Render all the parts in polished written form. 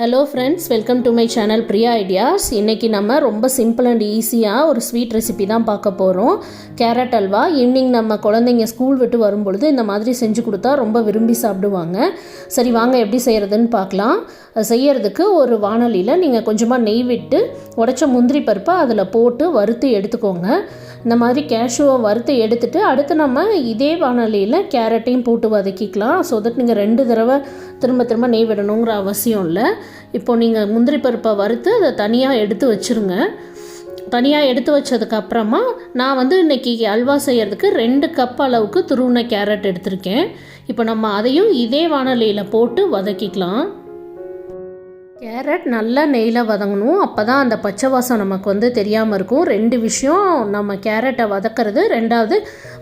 Hello friends, welcome to my channel Priya ideas. இன்றைக்கி நம்ம ரொம்ப சிம்பிள் அண்ட் ஈஸியாக ஒரு ஸ்வீட் ரெசிபி தான் பார்க்க போகிறோம். கேரட் அல்வா. ஈவினிங் நம்ம குழந்தைங்க ஸ்கூல் விட்டு வரும்பொழுது இந்த மாதிரி செஞ்சு கொடுத்தா ரொம்ப விரும்பி சாப்பிடுவாங்க. சரி, வாங்க எப்படி செய்கிறதுன்னு பார்க்கலாம். அது செய்கிறதுக்கு ஒரு வாணலியில் நீங்கள் கொஞ்சமாக நெய் விட்டு உடைச்ச முந்திரி பருப்பை அதில் போட்டு வறுத்து எடுத்துக்கோங்க. இந்த மாதிரி கேஷ்யூவை வறுத்து எடுத்துகிட்டு அடுத்து நம்ம இதே வாணலியில் கேரட்டையும் போட்டு வதக்கிக்கலாம். ஸோ தட் நீங்கள் 2 தடவை திரும்ப நெய் விடணுங்கிற அவசியம் இல்லை. இப்போது நீங்கள் முந்திரி பருப்பை வறுத்து அதை தனியாக எடுத்து வச்சுருங்க. தனியாக எடுத்து வச்சதுக்கப்புறமா நான் இன்றைக்கி அல்வா செய்கிறதுக்கு 2 கப் அளவுக்கு துருவின கேரட் எடுத்திருக்கேன். இப்போ நம்ம அதையும் இதே வாணலியில் போட்டு வதக்கிக்கலாம். கேரட் நல்லா நெய்யில் வதங்கணும். அப்போ தான் அந்த பச்சை வாசம் நமக்கு தெரியாமல் இருக்கும். 2 விஷயம் நம்ம கேரட்டை வதக்கிறது. 2வது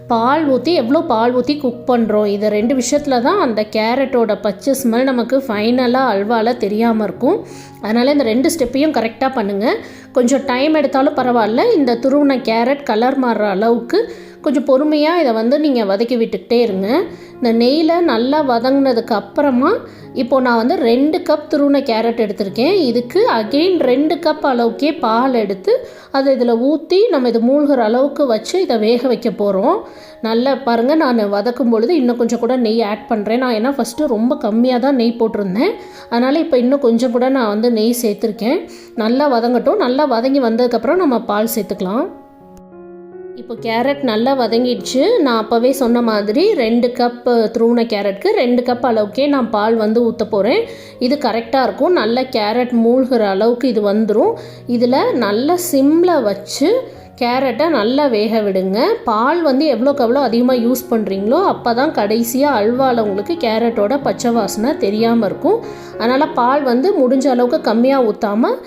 பால் ஊற்றி எவ்வளோ பால் ஊற்றி குக் பண்ணுறோம். இது 2 விஷயத்தில் தான் அந்த கேரட்டோட பச்சை ஸ்மெல் நமக்கு ஃபைனலாக அல்வாவில் தெரியாமல் இருக்கும். அதனால் இந்த 2 ஸ்டெப்பையும் கரெக்டாக பண்ணுங்கள். கொஞ்சம் டைம் எடுத்தாலும் பரவாயில்ல. இந்த துருவின கேரட் கலர் மாறுற அளவுக்கு கொஞ்சம் பொறுமையாக இதை நீங்கள் வதக்கி விட்டுக்கிட்டே இருங்க. இந்த நெய்யில் நல்லா வதங்கினதுக்கு அப்புறமா இப்போது நான் 2 கப் துருவின கேரட் எடுத்திருக்கேன். இதுக்கு அகெயின் 2 கப் அளவுக்கே பால் எடுத்து அதை இதில் ஊற்றி நம்ம இது மூழ்கிற அளவுக்கு வச்சு இதை வேக வைக்க போகிறோம். நல்லா பாருங்கள், நான் வதக்கும் பொழுது இன்னும் கொஞ்சம் கூட நெய் ஆட் பண்ணுறேன். நான் ஏன்னா ஃபஸ்ட்டு ரொம்ப கம்மியாக தான் நெய் போட்டிருந்தேன். அதனால் இப்போ இன்னும் கொஞ்சம் கூட நான் நெய் சேர்த்துருக்கேன். நல்லா வதங்கட்டும். நல்லா வதங்கி வந்ததுக்கப்புறம் நம்ம பால் சேர்த்துக்கலாம். இப்போ கேரட் நல்லா வதங்கிடுச்சு. நான் அப்போவே சொன்ன மாதிரி 2 கப் துருவின கேரட்க்கு 2 கப் அளவுக்கே நான் பால் ஊற்ற போகிறேன். இது கரெக்டாக இருக்கும். நல்ல கேரட் மூழ்கிற அளவுக்கு இது வந்துடும். இதில் நல்ல சிம்மில் வச்சு கேரட்டை நல்லா வேக விடுங்க. பால் எவ்வளோக்கு எவ்வளோ அதிகமாக யூஸ் பண்ணுறீங்களோ அப்போ தான் கடைசியாக அல்வாவில் உங்களுக்கு கேரட்டோட பச்சை வாசனை தெரியாமல் இருக்கும். அதனால் பால் முடிஞ்ச அளவுக்கு கம்மியாக ஊற்றாமல்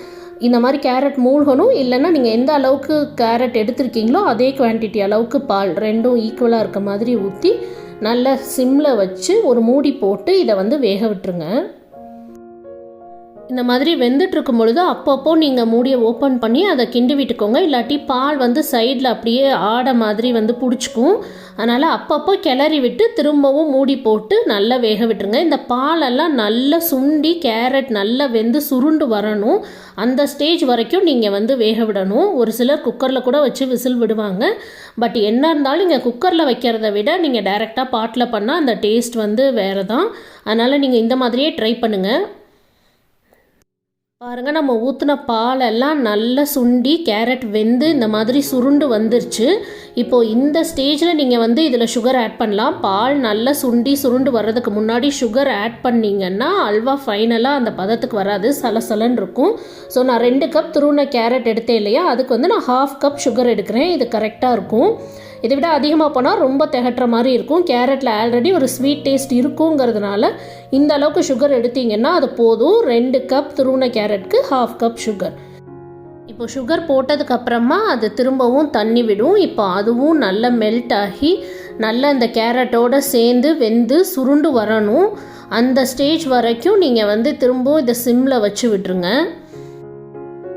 இந்த மாதிரி கேரட் மூழ்கணும். இல்லைன்னா நீங்கள் எந்த அளவுக்கு கேரட் எடுத்திருக்கீங்களோ அதே குவான்டிட்டி அளவுக்கு பால் 2ம் ஈக்குவலாக இருக்க மாதிரி ஊற்றி நல்லா சிம்மில் வச்சு ஒரு மூடி போட்டு இதை வேக விட்டுருங்க. இந்த மாதிரி வெந்துட்டுருக்கும் பொழுது அப்பப்போ நீங்கள் மூடியை ஓப்பன் பண்ணி அதை கிண்டி விட்டுக்கோங்க. இல்லாட்டி பால் சைடில் அப்படியே ஆடை மாதிரி பிடிச்சிக்கும். அதனால் அப்பப்போ கிளறி விட்டு திரும்பவும் மூடி போட்டு நல்லா வேக விட்டுருங்க. இந்த பாலெல்லாம் நல்லா சுண்டி கேரட் நல்லா வெந்து சுருண்டு வரணும். அந்த ஸ்டேஜ் வரைக்கும் நீங்கள் வேக விடணும். ஒரு சிலர் குக்கரில் கூட வச்சு விசில் விடுவாங்க. பட் என்ன இருந்தாலும் நீங்கள் குக்கரில் வைக்கிறத விட நீங்கள் டைரெக்டாக பாட்டில் பண்ணால் அந்த டேஸ்ட் வேறு தான். அதனால் நீங்கள் இந்த மாதிரியே ட்ரை பண்ணுங்கள். பாருங்கள், நம்ம ஊற்றின பாலெல்லாம் நல்லா சுண்டி கேரட் வெந்து இந்த மாதிரி சுருண்டு வந்துருச்சு. இப்போது இந்த ஸ்டேஜில் நீங்கள் இதில் சுகர் ஆட் பண்ணலாம். பால் நல்லா சுருண்டு வர்றதுக்கு முன்னாடி சுகர் ஆட் பண்ணிங்கன்னா அல்வா ஃபைனலாக அந்த பதத்துக்கு வராது, சலசலன்னு இருக்கும். ஸோ நான் 2 கப் துருவின கேரட் எடுத்தேன் இல்லையா, அதுக்கு நான் 1/2 கப் சுகர் எடுக்கிறேன். இது கரெக்டாக இருக்கும். இதை விட அதிகமாக போனால் ரொம்ப திகட்டுற மாதிரி இருக்கும். கேரட்டில் ஆல்ரெடி ஒரு ஸ்வீட் டேஸ்ட் இருக்குங்கிறதுனால இந்த அளவுக்கு சுகர் எடுத்தீங்கன்னா அது போதும். 2 கப் துருவின கேரட்க்கு 1/2 கப் சுகர். இப்போ சுகர் போட்டதுக்கப்புறமா அது திரும்பவும் தண்ணி விடும். இப்போ அதுவும் நல்லா மெல்ட் ஆகி நல்லா இந்த கேரட்டோடு சேர்ந்து வெந்து சுருண்டு வரணும். அந்த ஸ்டேஜ் வரைக்கும் நீங்கள் திரும்பவும் இதை சிம்மில் வச்சு விட்டுருங்க.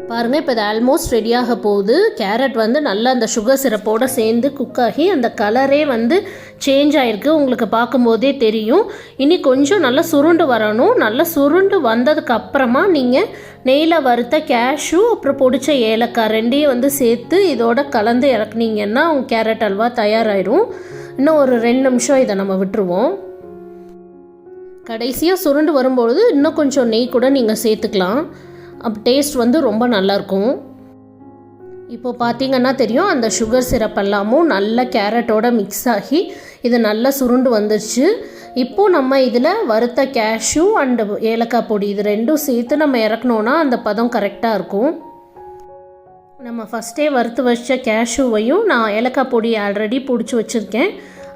பாருங்கள், இப்போ இது ஆல்மோஸ்ட் ரெடியாக போகுது. கேரட் நல்லா அந்த சுகர் சிரப்போடு சேர்ந்து குக் ஆகி அந்த கலரே சேஞ்ச் ஆகிருக்கு. உங்களுக்கு பார்க்கும்போதே தெரியும். இனி கொஞ்சம் நல்லா சுருண்டு வரணும். நல்லா சுருண்டு வந்ததுக்கு அப்புறமா நீங்கள் நெய்யில் வறுத்த கேஷ்யூ அப்புறம் பொடிச்ச ஏலக்காய் 2ஐயும் சேர்த்து இதோட கலந்து இறக்குனீங்கன்னா உங்கள் கேரட் அல்வா தயாராகிடும். இன்னும் ஒரு 2 நிமிஷம் இதை நம்ம விட்டுருவோம். கடைசியாக சுருண்டு வரும்பொழுது இன்னும் கொஞ்சம் நெய் கூட நீங்கள் சேர்த்துக்கலாம். அப்போ டேஸ்ட் ரொம்ப நல்லாயிருக்கும். இப்போது பார்த்தீங்கன்னா தெரியும், அந்த சுகர் சிரப் எல்லாமும் நல்லா கேரட்டோட மிக்ஸ் ஆகி இது நல்லா சுருண்டு வந்துருச்சு. இப்போது நம்ம இதில் வறுத்த கேஷ்யூ அண்டு ஏலக்காய் பொடி இது 2ம் சேர்த்து நம்ம இறக்கணுன்னா அந்த பதம் கரெக்டாக இருக்கும். நம்ம ஃபஸ்ட்டே வறுத்து வச்ச கேஷ்யூவையும் நான் ஏலக்காய் பொடி ஆல்ரெடி பிடிச்சி வச்சுருக்கேன்.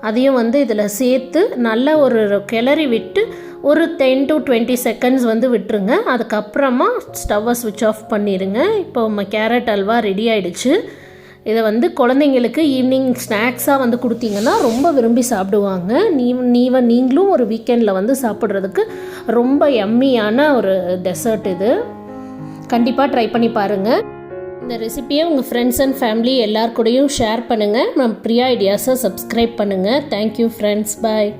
அதையும் இதில் சேர்த்து நல்ல ஒரு கிளறி விட்டு ஒரு 10 to 20 செகண்ட்ஸ் விட்டுருங்க. அதுக்கப்புறமா ஸ்டவ்வை ஸ்விட்ச் ஆஃப் பண்ணிடுங்க. இப்போ நம்ம கேரட் அல்வா ரெடி ஆகிடுச்சு. இதை குழந்தைங்களுக்கு ஈவினிங் ஸ்நாக்ஸாக கொடுத்தீங்கன்னா ரொம்ப விரும்பி சாப்பிடுவாங்க. நீங்களும் ஒரு வீக்கெண்டில் சாப்பிட்றதுக்கு ரொம்ப யம்மியான ஒரு டெசர்ட் இது. கண்டிப்பாக ட்ரை பண்ணி பாருங்கள். இந்த ரெசிபியை உங்கள் ஃப்ரெண்ட்ஸ் அண்ட் ஃபேமிலி எல்லார் கூடயும் ஷேர் பண்ணுங்கள். நம்ம பிரியா ஐடியாஸை சப்ஸ்கிரைப் பண்ணுங்கள். Thank you friends. பாய்.